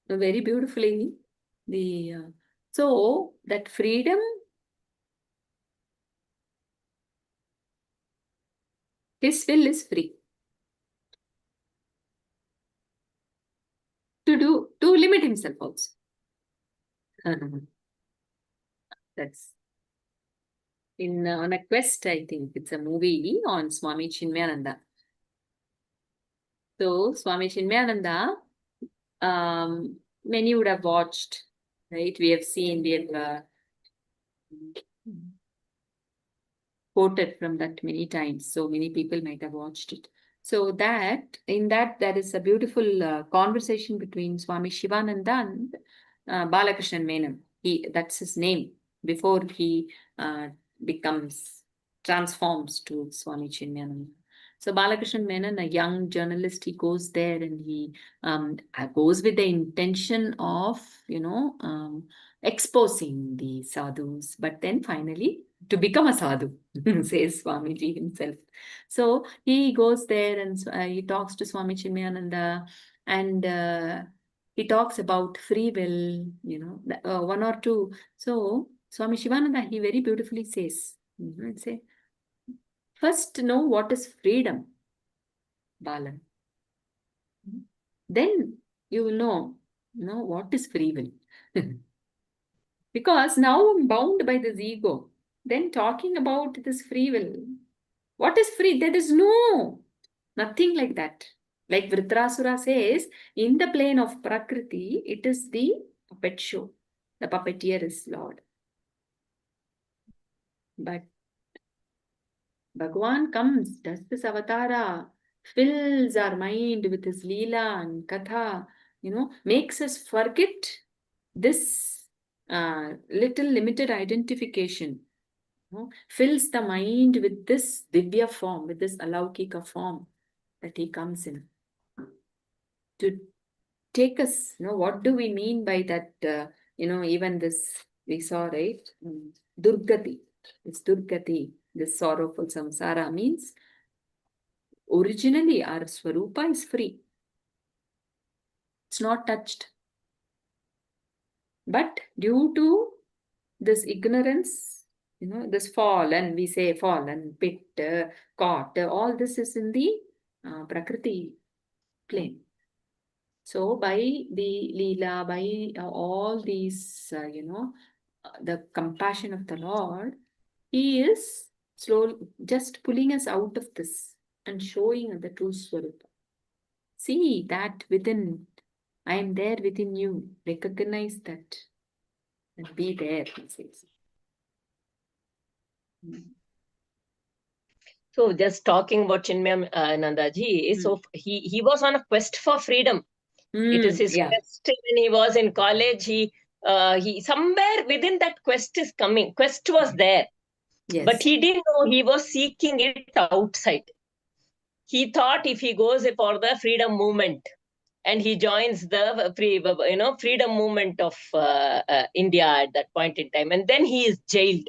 Very beautifully, so that freedom, his will is free to limit himself also. That's on a quest, I think it's a movie on Swami Chinmayananda. So Swami Chinmayananda, many would have watched, right? We have quoted from that many times. So many people might have watched it. So that in that there is a beautiful conversation between Swami Shivananda and Balakrishnan Menon. That's his name before he becomes transforms to Swami Chinmayananda. So Balakrishnan Menon, a young journalist, he goes there and he goes with the intention of exposing the sadhus, but then finally to become a sadhu, says Swamiji himself. So he goes there and he talks to Swami Chinmayananda, and he talks about free will, one or two. So Swami Shivananda, he very beautifully says, say, first know what is freedom, Balan. Then you will know what is free will. Because now I'm bound by this ego. Then talking about this free will. What is free? There is nothing like that. Like Vritrasura says, in the plane of Prakriti, it is the puppet show. The puppeteer is Lord. But Bhagavan comes, does this avatara, fills our mind with his Leela and Katha, makes us forget this little limited identification. Fills the mind with this Divya form, with this Alaukika form that he comes in to take us. What do we mean by that? Even this we saw, right? Durgati. This Durgati, this sorrowful samsara means originally our Swarupa is free. It's not touched. But due to this ignorance, this fall, and we say fall and pit, caught, all this is in the Prakriti plane. So by the Leela, by all these, the compassion of the Lord, He is slowly just pulling us out of this and showing the true Swarupa. See that within, I am there within you. Recognize that and be there, he says. So just talking about Chinmayananda ji, so he was on a quest for freedom. It is his quest when he was in college. He somewhere within that quest is coming. Quest was there, but he didn't know he was seeking it outside. He thought if he goes for the freedom movement and he joins the freedom movement of India at that point in time, and then he is jailed.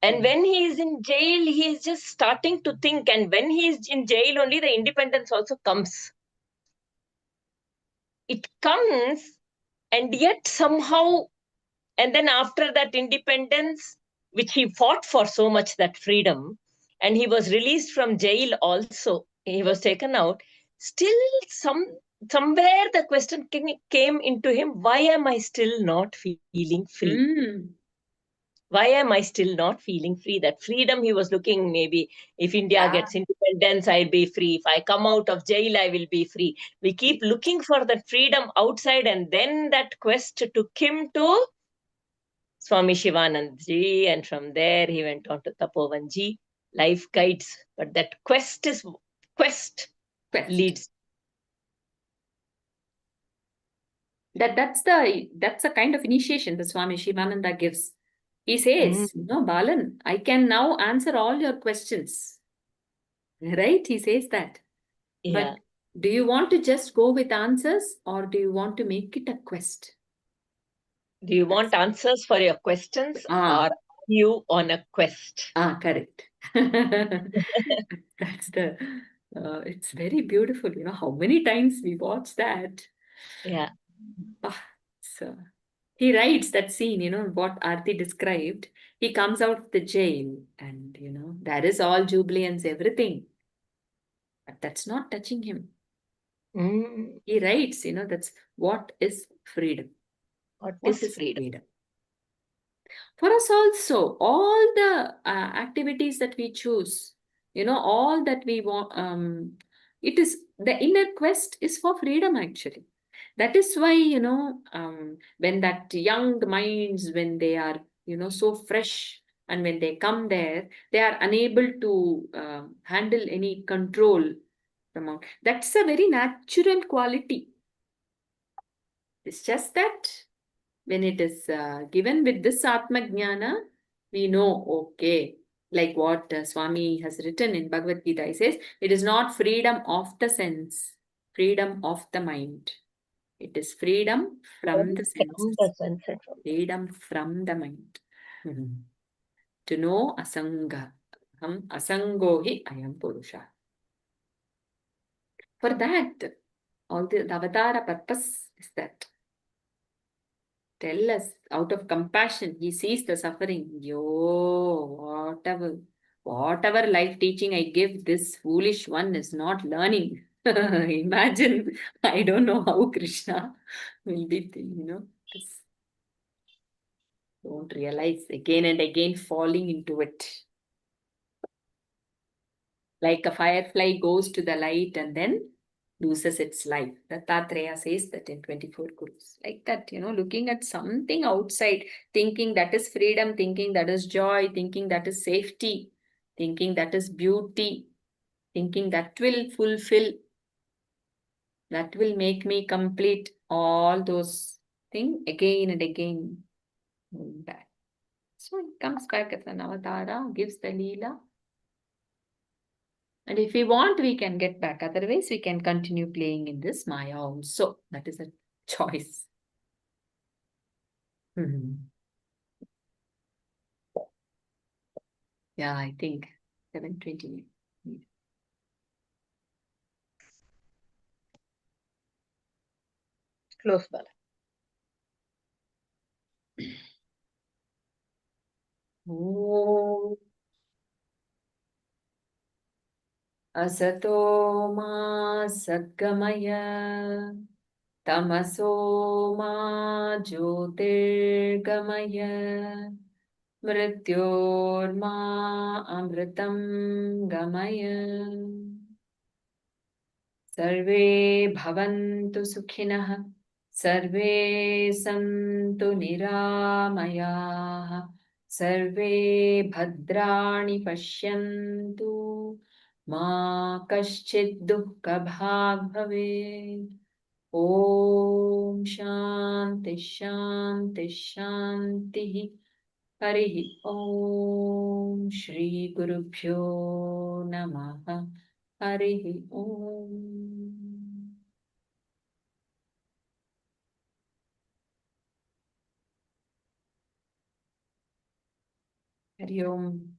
And when he is in jail, he is just starting to think. And when he is in jail, only the independence also comes. It comes, and yet somehow, and then after that independence, which he fought for so much, that freedom, and he was released from jail also, he was taken out, still somewhere the question came into him, why am I still not feeling free? Why am I still not feeling free? That freedom he was looking, maybe if India gets independence, I'll be free. If I come out of jail, I will be free. We keep looking for that freedom outside, and then that quest took him to Swami Shivanandji, and from there he went on to Tapovanji, life guides. But that quest leads. That's the kind of initiation that Swami Shivananda gives. He says, Balan, I can now answer all your questions. Right? He says that. Yeah. But do you want to just go with answers, or do you want to make it a quest? Do you want answers for your questions, or are you on a quest? Correct. That's it's very beautiful. How many times we watch that. Yeah. So he writes that scene, what Aarti described. He comes out of the jail and, there is all jubilance, everything. But that's not touching him. He writes, that's what is freedom. What is freedom? For us also, all the activities that we choose, all that we want, it is the inner quest is for freedom actually. That is why, when that young minds, when they are, so fresh, and when they come there, they are unable to handle any control the monk. That's a very natural quality. It's just that when it is given with this Atma Jnana, we know, okay, like what Swami has written in Bhagavad Gita, he says, it is not freedom of the sense, freedom of the mind. It is freedom from the senses, freedom from the mind. To know asanga. Asango hi ayam purusha. For that, all the avatara purpose is that. Tell us, out of compassion, he sees the suffering. Yo, whatever life teaching I give, this foolish one is not learning. Imagine, I don't know how Krishna will be, this. Don't realize again and again falling into it. Like a firefly goes to the light and then loses its life. Dattatreya says that in 24 Gurus. Like that, looking at something outside, thinking that is freedom, thinking that is joy, thinking that is safety, thinking that is beauty, thinking that will fulfill, that will make me complete all those things again and again. Back. So it comes back as an avatara, gives the leela. And if we want, we can get back. Otherwise, we can continue playing in this Maya also. That is a choice. Yeah, I think 7:20. Close Bala. Om Asato ma Satgamaya Tamaso ma Jyotirgamaya Mrityorma Amritam Gamaya Sarve bhavantu sukhinah Sarve santu niramayaः Sarve bhadrani pashyantu Ma kaschid dukkha bhag bhavet Om Shanti Shanti Shanti Harihi Om Shri Gurubhyo Namaha Harihi Om. Hari Om.